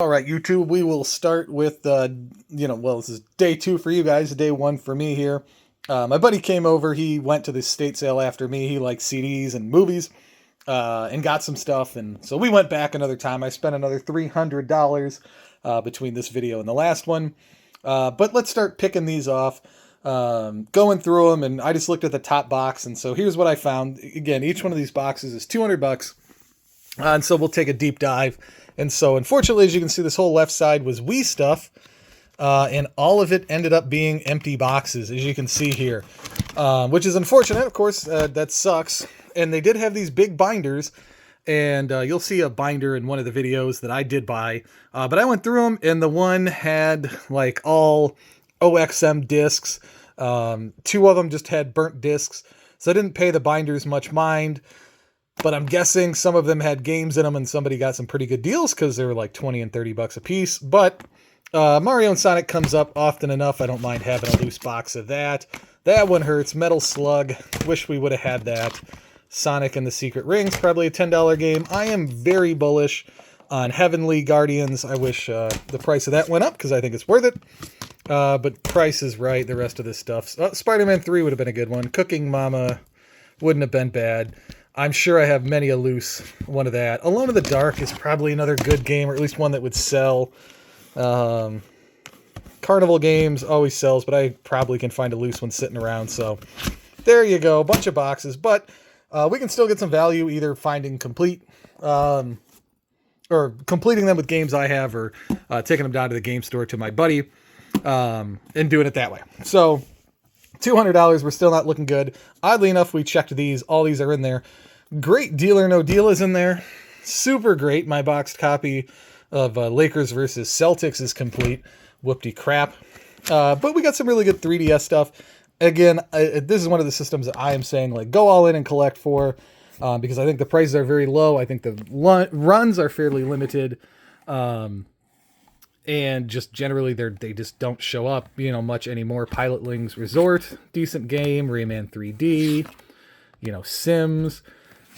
All right, YouTube, we will start with, this is day 2 for you guys, day 1 for me here. My buddy came over. He went to the estate sale after me. He likes CDs and movies and got some stuff. And so we went back another time. I spent another $300 between this video and the last one. But let's start picking these off, going through them. And I just looked at the top box. And so here's what I found. Again, each one of these boxes is $200. And so we'll take a deep dive. And so, unfortunately, as you can see, this whole left side was Wii stuff, and all of it ended up being empty boxes, as you can see here, which is unfortunate, of course. That sucks. And they did have these big binders, and you'll see a binder in one of the videos that I did buy. But I went through them, and the one had, like, all OXM discs. 2 of them just had burnt discs, so I didn't pay the binders much mind. But I'm guessing some of them had games in them and somebody got some pretty good deals because they were like 20 and 30 bucks a piece. But Mario and Sonic comes up often enough. I don't mind having a loose box of that. That one hurts. Metal Slug. Wish we would have had that. Sonic and the Secret Rings. Probably a $10 game. I am very bullish on Heavenly Guardians. I wish the price of that went up because I think it's worth it. But price is right. The rest of this stuff. Spider-Man 3 would have been a good one. Cooking Mama wouldn't have been bad. I'm sure I have many a loose one of that. Alone in the Dark is probably another good game, or at least one that would sell. Carnival Games always sells, but I probably can find a loose one sitting around. So there you go, a bunch of boxes. But we can still get some value either finding complete, or completing them with games I have, or taking them down to the game store to my buddy and doing it that way. So $200, we're still not looking good. Oddly enough, we checked these. All these are in there. Great Deal or No Deal is in there. Super great. My boxed copy of Lakers versus Celtics is complete. Whoopty crap. But we got some really good 3DS stuff. Again, this is one of the systems that I am saying, like, go all in and collect for, because I think the prices are very low. I think the runs are fairly limited. And just generally, they just don't show up, much anymore. Pilotlings Resort, decent game. Rayman 3D, Sims.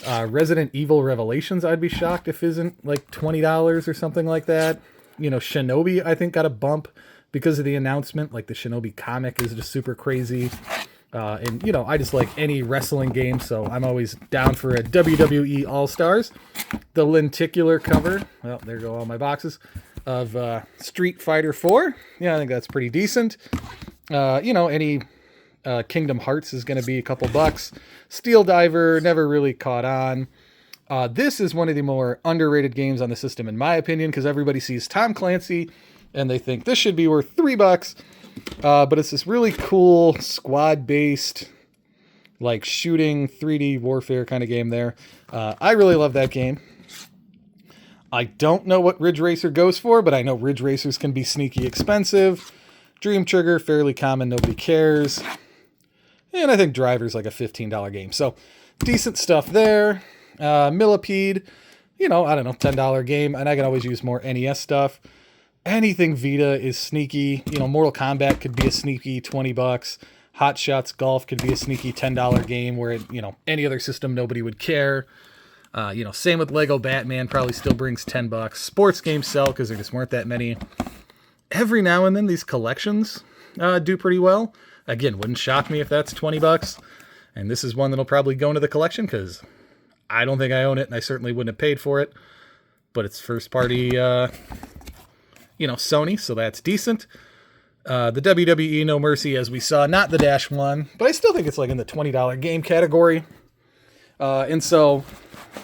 Resident Evil Revelations, I'd be shocked if isn't like $20 or something like that. Shinobi, I think, got a bump because of the announcement. Like, the Shinobi comic is just super crazy. And, I just like any wrestling game, so I'm always down for a WWE All-Stars. The lenticular cover, well, there go all my boxes, of Street Fighter 4. Yeah, I think that's pretty decent. Any Kingdom Hearts is going to be a couple bucks. Steel Diver, never really caught on. This is one of the more underrated games on the system, in my opinion, because everybody sees Tom Clancy and they think this should be worth $3. But it's this really cool squad-based, like, shooting 3D warfare kind of game there. I really love that game. I don't know what Ridge Racer goes for, but I know Ridge Racers can be sneaky expensive. Dream Trigger, fairly common, nobody cares. And I think Driver's like a $15 game. So, decent stuff there. Millipede, I don't know, $10 game. And I can always use more NES stuff. Anything Vita is sneaky. Mortal Kombat could be a sneaky $20. Hot Shots Golf could be a sneaky $10 game where, any other system nobody would care. Same with Lego Batman, probably still brings $10. Sports games sell because there just weren't that many. Every now and then these collections do pretty well. Again, wouldn't shock me if that's $20. And this is one that'll probably go into the collection because I don't think I own it, and I certainly wouldn't have paid for it. But it's first party, Sony, so that's decent. The WWE No Mercy, as we saw, not the Dash 1, but I still think it's like in the $20 game category. And so,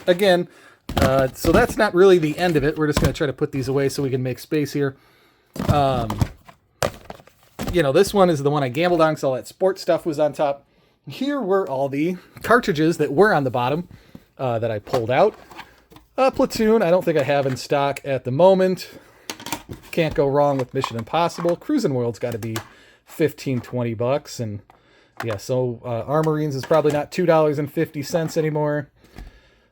again, so that's not really the end of it. We're just going to try to put these away so we can make space here. This one is the one I gambled on because all that sports stuff was on top. Here were all the cartridges that were on the bottom that I pulled out. Platoon, I don't think I have in stock at the moment. Can't go wrong with Mission Impossible. Cruisin' World's got to be $15-20. And yeah, so Armorines is probably not $2.50 anymore.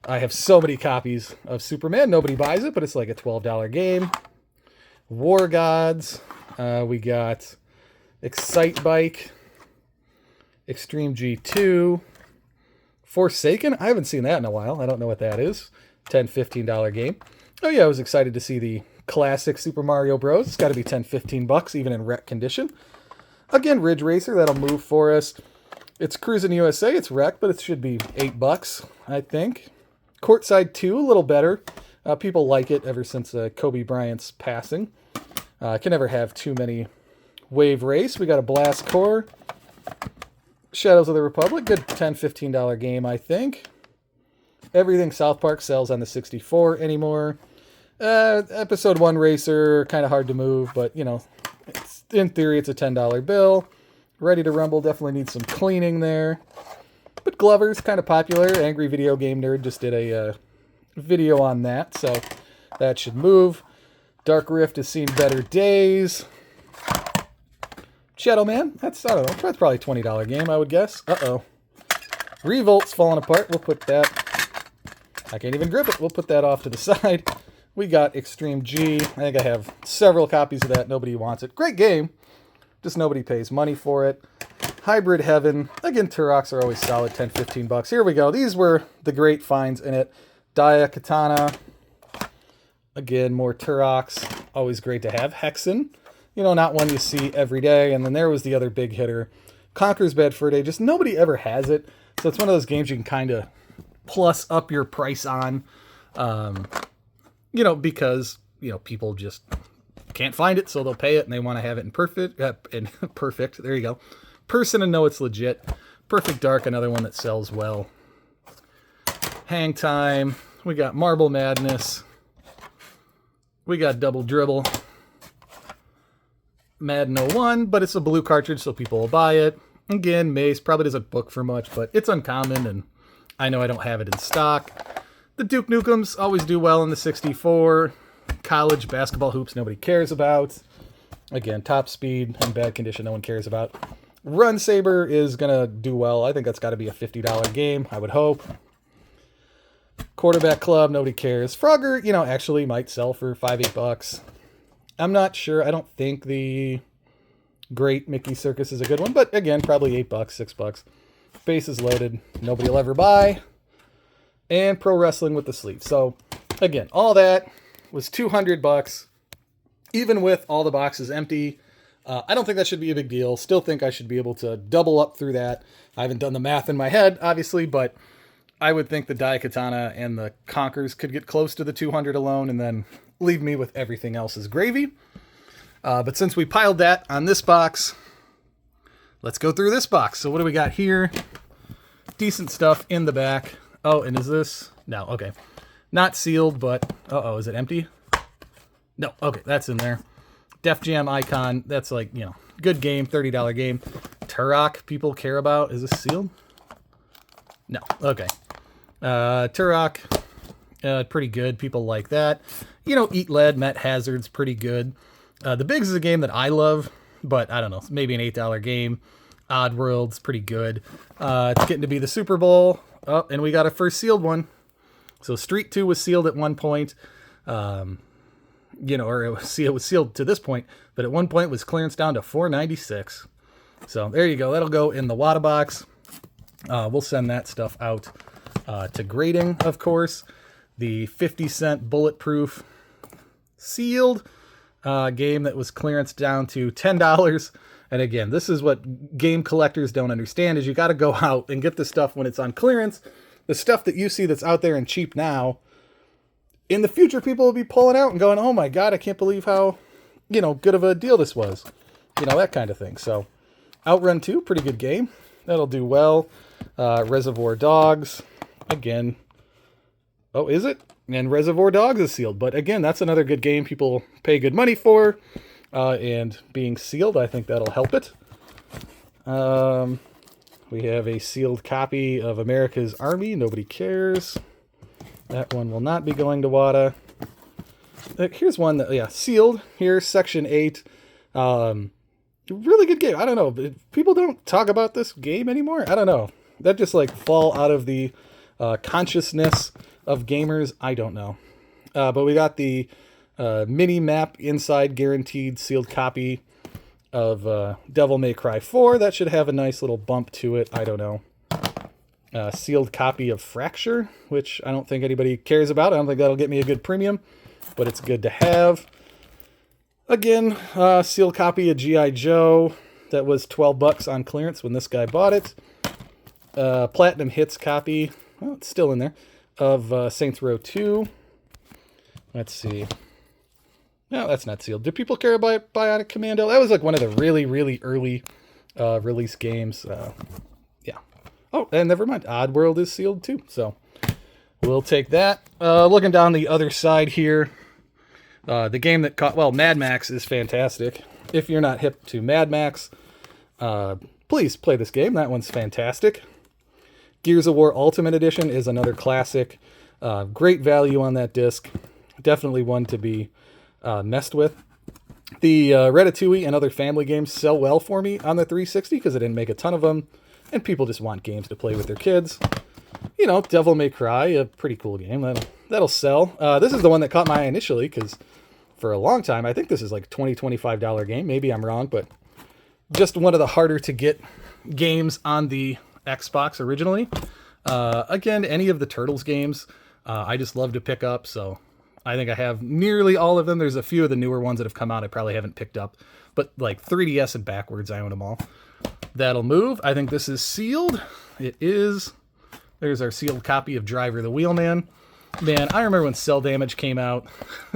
I have so many copies of Superman. Nobody buys it, but it's like a $12 game. War Gods. We got Excite Bike. Extreme G2. Forsaken? I haven't seen that in a while. I don't know what that is. $10-15 game. Oh yeah, I was excited to see the classic Super Mario Bros. It's got to be 10, 15 bucks, even in wreck condition. Again, Ridge Racer, that'll move for us. It's Cruisin' USA, it's wrecked, but it should be 8 bucks, I think. Courtside 2, a little better. People like it ever since Kobe Bryant's passing. Can never have too many. Wave Race, we got a Blast Core. Shadows of the Republic, good $10, $15 game, I think. Everything South Park sells on the 64 anymore. Episode 1 Racer, kind of hard to move, but, you know, in theory, it's a $10 bill. Ready to Rumble definitely needs some cleaning there. But Glover's kind of popular. Angry Video Game Nerd just did a video on that, so that should move. Dark Rift has seen better days. Shadow Man, that's, I don't know, that's probably a $20 game, I would guess. Uh-oh. Revolt's falling apart. We'll put that, I can't even grip it. We'll put that off to the side. We got Extreme G. I think I have several copies of that. Nobody wants it. Great game. Just nobody pays money for it. Hybrid Heaven. Again, Turoks are always solid, 10, 15 bucks. Here we go. These were the great finds in it. Daya Katana. Again, more Turoks. Always great to have. Hexen. You know, not one you see every day. And then there was the other big hitter. Conker's Bad Fur Day. Just nobody ever has it. So it's one of those games you can kind of plus up your price on. You know, because, you know, people just can't find it, so they'll pay it, and they want to have it in perfect. Perfect. There you go. Person and know it's legit. Perfect Dark, another one that sells well. Hang Time. We got Marble Madness. We got Double Dribble. Madden 01, but it's a blue cartridge, so people will buy it. Again, Mace probably doesn't book for much, but it's uncommon, and I know I don't have it in stock. The Duke Nukems always do well in the 64. College basketball hoops nobody cares about. Again, Top Speed and Bad Condition no one cares about. Run Saber is going to do well. I think that's got to be a $50 game, I would hope. Quarterback Club, nobody cares. Frogger, you know, actually might sell for $5, $8. I'm not sure. I don't think the Great Mickey Circus is a good one, but again, probably $8, $6. Base is loaded. Nobody will ever buy. And Pro Wrestling with the sleeve. So, again, all that was $200, even with all the boxes empty. I don't think that should be a big deal. Still think I should be able to double up through that. I haven't done the math in my head, obviously, but I would think the Daikatana and the Conkers could get close to the 200 alone and then leave me with everything else as gravy. But since we piled that on this box, let's go through this box. So what do we got here? Decent stuff in the back. Oh, and is this? No, okay. Not sealed, but... Uh-oh, is it empty? No, okay, that's in there. Def Jam Icon, that's like, you know, good game, $30 game. Turok, people care about. Is this sealed? No, okay. Turok, pretty good. People like that. You know, Eat Lead, Met Hazard's pretty good. The Bigs is a game that I love, but I don't know, maybe an $8 game. Oddworld's pretty good. It's getting to be the Super Bowl. Oh, and we got a first sealed one. So Street 2 was sealed at one point. You know, or it was sealed to this point, but at one point was clearance down to $4.96. So there you go. That'll go in the Wada box. We'll send that stuff out to grading, of course. The 50-cent bulletproof sealed game that was clearance down to $10. And again, this is what game collectors don't understand, is you got to go out and get the stuff when it's on clearance. The stuff that you see that's out there and cheap now, in the future, people will be pulling out and going, oh my God, I can't believe how, you know, good of a deal this was. You know, that kind of thing. So Outrun 2, pretty good game. That'll do well. Reservoir Dogs, again. Oh, is it? And Reservoir Dogs is sealed. But again, that's another good game people pay good money for. And being sealed, I think that'll help it. We have a sealed copy of America's Army. Nobody cares. That one will not be going to WADA. Here's one that, yeah, sealed. Here's Section 8. Really good game. I don't know. People don't talk about this game anymore. I don't know. That just like fall out of the consciousness of gamers. I don't know. But we got the mini map inside guaranteed sealed copy of Devil May Cry 4. That should have a nice little bump to it. I don't know. Sealed copy of Fracture, which I don't think anybody cares about. I don't think that'll get me a good premium, but it's good to have. Again, sealed copy of G.I. Joe. That was $12 on clearance when this guy bought it. Platinum Hits copy. Well, it's still in there. Of Saints Row 2. Let's see. No, that's not sealed. Do people care about Bionic Commando? That was like one of the really, really early release games. Yeah. Oh, and never mind. Oddworld is sealed too. So we'll take that. Looking down the other side here. The game that caught... Well, Mad Max is fantastic. If you're not hip to Mad Max, please play this game. That one's fantastic. Gears of War Ultimate Edition is another classic. Great value on that disc. Definitely one to be messed with. The Ratatouille and other family games sell well for me on the 360 because I didn't make a ton of them, and people just want games to play with their kids. You know, Devil May Cry, a pretty cool game. That'll sell. This is the one that caught my eye initially because for a long time, I think this is like $20, $25 game. Maybe I'm wrong, but just one of the harder to get games on the Xbox originally. Again, any of the Turtles games, I just love to pick up, so I think I have nearly all of them. There's a few of the newer ones that have come out I probably haven't picked up, but like 3DS and backwards, I own them all. That'll move. I think this is sealed. It is. There's our sealed copy of Driver the Wheelman. Man, I remember when Cell Damage came out.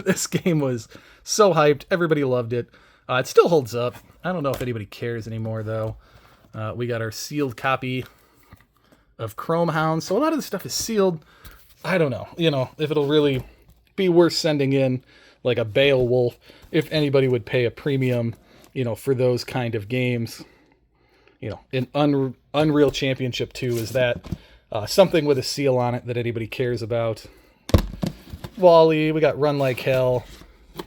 This game was so hyped. Everybody loved it. It still holds up. I don't know if anybody cares anymore, though. We got our sealed copy of Chrome Hound. So a lot of this stuff is sealed. I don't know, if it'll really be worth sending in like a Beowulf, if anybody would pay a premium, for those kind of games. In Unreal Championship 2, is that something with a seal on it that anybody cares about? Wall-E, we got Run Like Hell.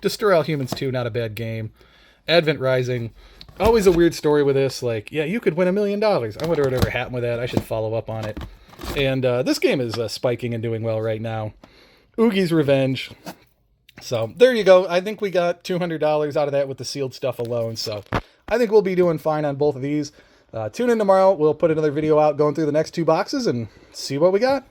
Destroy All Humans 2, not a bad game. Advent Rising, always a weird story with this. Like, yeah, you could win $1 million. I wonder whatever happened with that. I should follow up on it. And this game is spiking and doing well right now. Oogie's Revenge. So there you go. I think we got $200 out of that with the sealed stuff alone. So I think we'll be doing fine on both of these. Tune in tomorrow. We'll put another video out going through the next two boxes and see what we got.